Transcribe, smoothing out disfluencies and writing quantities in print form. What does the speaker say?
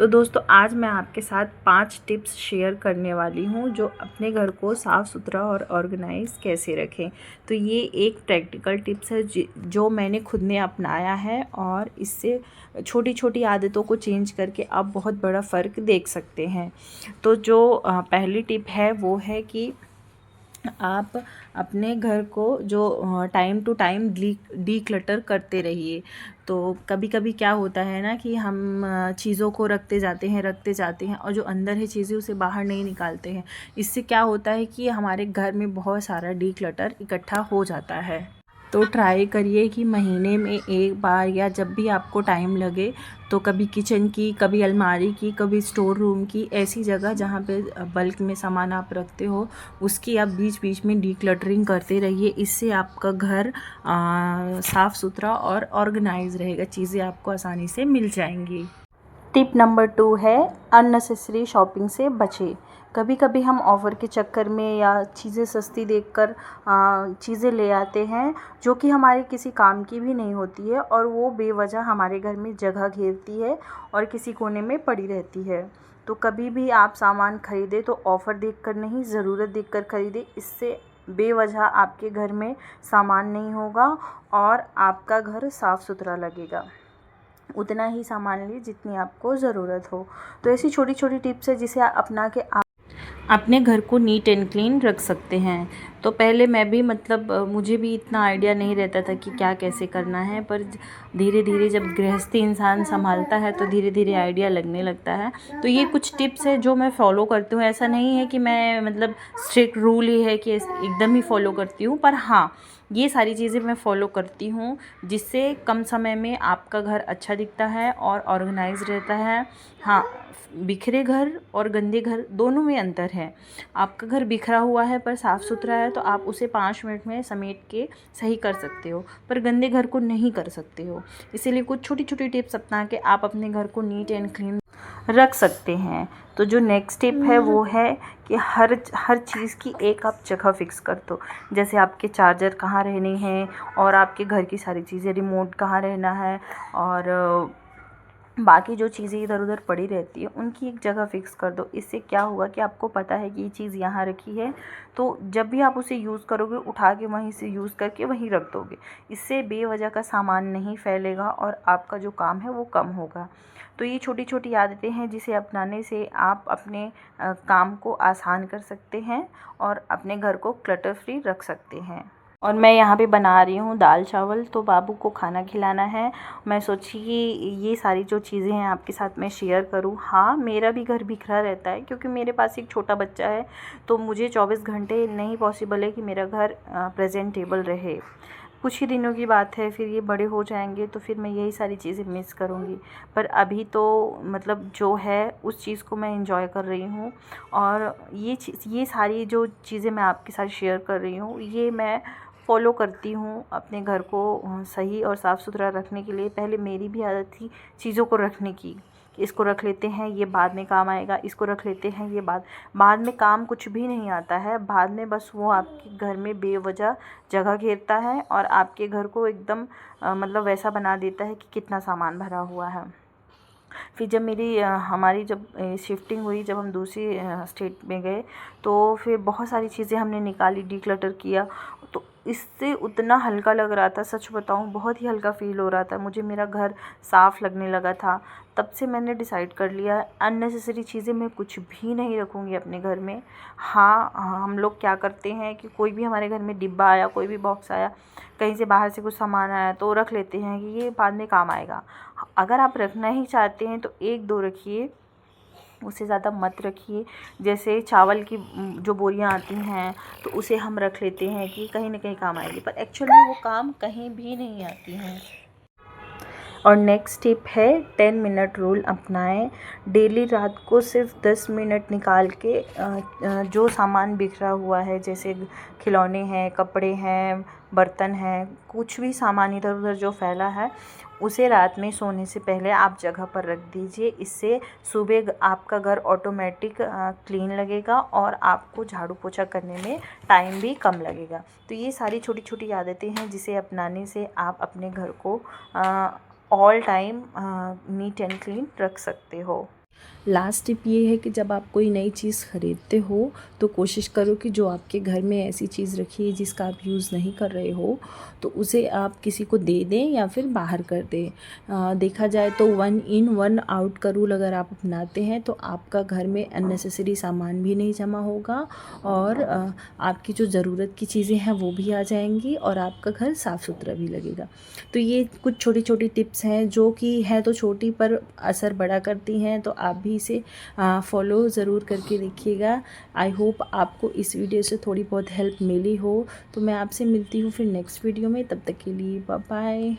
तो दोस्तों आज मैं आपके साथ 5 टिप्स शेयर करने वाली हूँ जो अपने घर को साफ़ सुथरा और ऑर्गेनाइज कैसे रखें। तो ये एक प्रैक्टिकल टिप्स है जो मैंने खुद ने अपनाया है और इससे छोटी छोटी आदतों को चेंज करके आप बहुत बड़ा फ़र्क देख सकते हैं। तो जो पहली टिप है वो है कि आप अपने घर को जो टाइम टू टाइम डीक्लटर करते रहिए। तो कभी कभी क्या होता है ना कि हम चीज़ों को रखते जाते हैं और जो अंदर है चीज़ें उसे बाहर नहीं निकालते हैं। इससे क्या होता है कि हमारे घर में बहुत सारा डीक्लटर इकट्ठा हो जाता है। तो ट्राई करिए कि महीने में एक बार या जब भी आपको टाइम लगे तो कभी किचन की, कभी अलमारी की, कभी स्टोर रूम की, ऐसी जगह जहाँ पे बल्क में सामान आप रखते हो उसकी आप बीच बीच में डीक्लटरिंग करते रहिए। इससे आपका घर साफ़ सुथरा और ऑर्गेनाइज रहेगा, चीज़ें आपको आसानी से मिल जाएंगी। टिप नंबर 2 है अननेसेसरी शॉपिंग से बचें। कभी कभी हम ऑफ़र के चक्कर में या चीज़ें सस्ती देखकर चीज़ें ले आते हैं जो कि हमारे किसी काम की भी नहीं होती है और वो बेवजह हमारे घर में जगह घेरती है और किसी कोने में पड़ी रहती है। तो कभी भी आप सामान खरीदें तो ऑफ़र देखकर नहीं, ज़रूरत देखकर खरीदें। इससे बेवजह आपके घर में सामान नहीं होगा और आपका घर साफ़ सुथरा लगेगा। उतना ही सामान लीजिए जितनी आपको ज़रूरत हो। तो ऐसी छोटी छोटी टिप्स है जिसे अपना के आप अपने घर को नीट एंड क्लीन रख सकते हैं। तो पहले मैं भी मुझे भी इतना आइडिया नहीं रहता था कि क्या कैसे करना है, पर धीरे धीरे जब गृहस्थी इंसान संभालता है तो धीरे धीरे आइडिया लगने लगता है। तो ये कुछ टिप्स है जो मैं फ़ॉलो करती हूँ। ऐसा नहीं है कि मैं स्ट्रिक्ट रूल ही है कि एकदम ही फ़ॉलो करती हूँ, पर हाँ, ये सारी चीज़ें मैं फ़ॉलो करती हूँ जिससे कम समय में आपका घर अच्छा दिखता है और ऑर्गेनाइज रहता है। हाँ, बिखरे घर और गंदे घर दोनों में अंतर है। आपका घर बिखरा हुआ है पर साफ़ सुथरा है तो आप उसे 5 मिनट में समेट के सही कर सकते हो, पर गंदे घर को नहीं कर सकते हो। इसीलिए कुछ छोटी छोटी टिप्स अपना के आप अपने घर को नीट एंड क्लीन रख सकते हैं। तो जो नेक्स्ट टिप है वो है कि हर चीज़ की एक आप जगह फ़िक्स कर दो। जैसे आपके चार्जर कहाँ रहने हैं और आपके घर की सारी चीज़ें, रिमोट कहाँ रहना है और बाकी जो चीज़ें इधर उधर पड़ी रहती है उनकी एक जगह फ़िक्स कर दो। इससे क्या होगा कि आपको पता है कि ये चीज़ यहाँ रखी है, तो जब भी आप उसे यूज़ करोगे उठा के वहीं से यूज़ करके वहीं रख दोगे। इससे बेवजह का सामान नहीं फैलेगा और आपका जो काम है वो कम होगा। तो ये छोटी छोटी आदतें हैं जिसे अपनाने से आप अपने काम को आसान कर सकते हैं और अपने घर को क्लटर फ्री रख सकते हैं। और मैं यहाँ पे बना रही हूँ दाल चावल, तो बाबू को खाना खिलाना है। मैं सोची कि ये सारी जो चीज़ें हैं आपके साथ मैं शेयर करूँ। हाँ, मेरा भी घर बिखरा रहता है क्योंकि मेरे पास एक छोटा बच्चा है, तो मुझे 24 घंटे नहीं पॉसिबल है कि मेरा घर प्रेजेंटेबल रहे। कुछ ही दिनों की बात है, फिर ये बड़े हो जाएंगे तो फिर मैं यही सारी चीज़ें मिस करूँगी। पर अभी तो जो है उस चीज़ को मैं एंजॉय कर रही हूँ। और ये सारी जो चीज़ें मैं आपके साथ शेयर कर रही हूँ ये मैं फ़ॉलो करती हूँ अपने घर को सही और साफ़ सुथरा रखने के लिए। पहले मेरी भी आदत थी चीज़ों को रखने की, कि इसको रख लेते हैं ये बाद में काम आएगा, इसको रख लेते हैं ये बाद में काम कुछ भी नहीं आता है। बाद में बस वो आपके घर में बेवजह जगह घेरता है और आपके घर को एकदम वैसा बना देता है कि कितना सामान भरा हुआ है। फिर जब हमारी जब शिफ्टिंग हुई, जब हम दूसरी स्टेट में गए तो फिर बहुत सारी चीज़ें हमने निकाली, डीक्लटर किया, तो इससे उतना हल्का लग रहा था। सच बताऊं, बहुत ही हल्का फ़ील हो रहा था मुझे, मेरा घर साफ़ लगने लगा था। तब से मैंने डिसाइड कर लिया अननेसेसरी चीज़ें मैं कुछ भी नहीं रखूँगी अपने घर में। हाँ, हम लोग क्या करते हैं कि कोई भी हमारे घर में डिब्बा आया, कोई भी बॉक्स आया, कहीं से बाहर से कुछ सामान आया तो रख लेते हैं कि ये बाद में काम आएगा। अगर आप रखना ही चाहते हैं तो 1-2 रखिए, उससे ज़्यादा मत रखिए। जैसे चावल की जो बोरियां आती हैं तो उसे हम रख लेते हैं कि कहीं ना कहीं काम आएगी, पर एक्चुअल में वो काम कहीं भी नहीं आती हैं। और नेक्स्ट टिप है 10 मिनट रूल अपनाएं। डेली रात को सिर्फ 10 मिनट निकाल के जो सामान बिखरा हुआ है, जैसे खिलौने हैं, कपड़े हैं, बर्तन हैं, कुछ भी सामान इधर उधर जो फैला है, उसे रात में सोने से पहले आप जगह पर रख दीजिए। इससे सुबह आपका घर ऑटोमेटिक क्लीन लगेगा और आपको झाड़ू पोछा करने में टाइम भी कम लगेगा। तो ये सारी छोटी छोटी आदतें हैं जिसे अपनाने से आप अपने घर को all time neat and clean रख सकते हो। लास्ट टिप ये है कि जब आप कोई नई चीज़ ख़रीदते हो तो कोशिश करो कि जो आपके घर में ऐसी चीज़ रखी है जिसका आप यूज़ नहीं कर रहे हो तो उसे आप किसी को दे दें या फिर बाहर कर दें। देखा जाए तो 1 इन 1 आउट का रूल अगर आप अपनाते हैं तो आपका घर में अननेसेसरी सामान भी नहीं जमा होगा और आपकी जो ज़रूरत की चीज़ें हैं वो भी आ जाएंगी और आपका घर साफ़ सुथरा भी लगेगा। तो ये कुछ छोटी छोटी टिप्स हैं जो कि है तो छोटी पर असर बड़ा करती हैं, तो आप भी इसे फॉलो ज़रूर करके देखिएगा। आई होप आपको इस वीडियो से थोड़ी बहुत हेल्प मिली हो। तो मैं आपसे मिलती हूँ फिर नेक्स्ट वीडियो में, तब तक के लिए बाय बाय।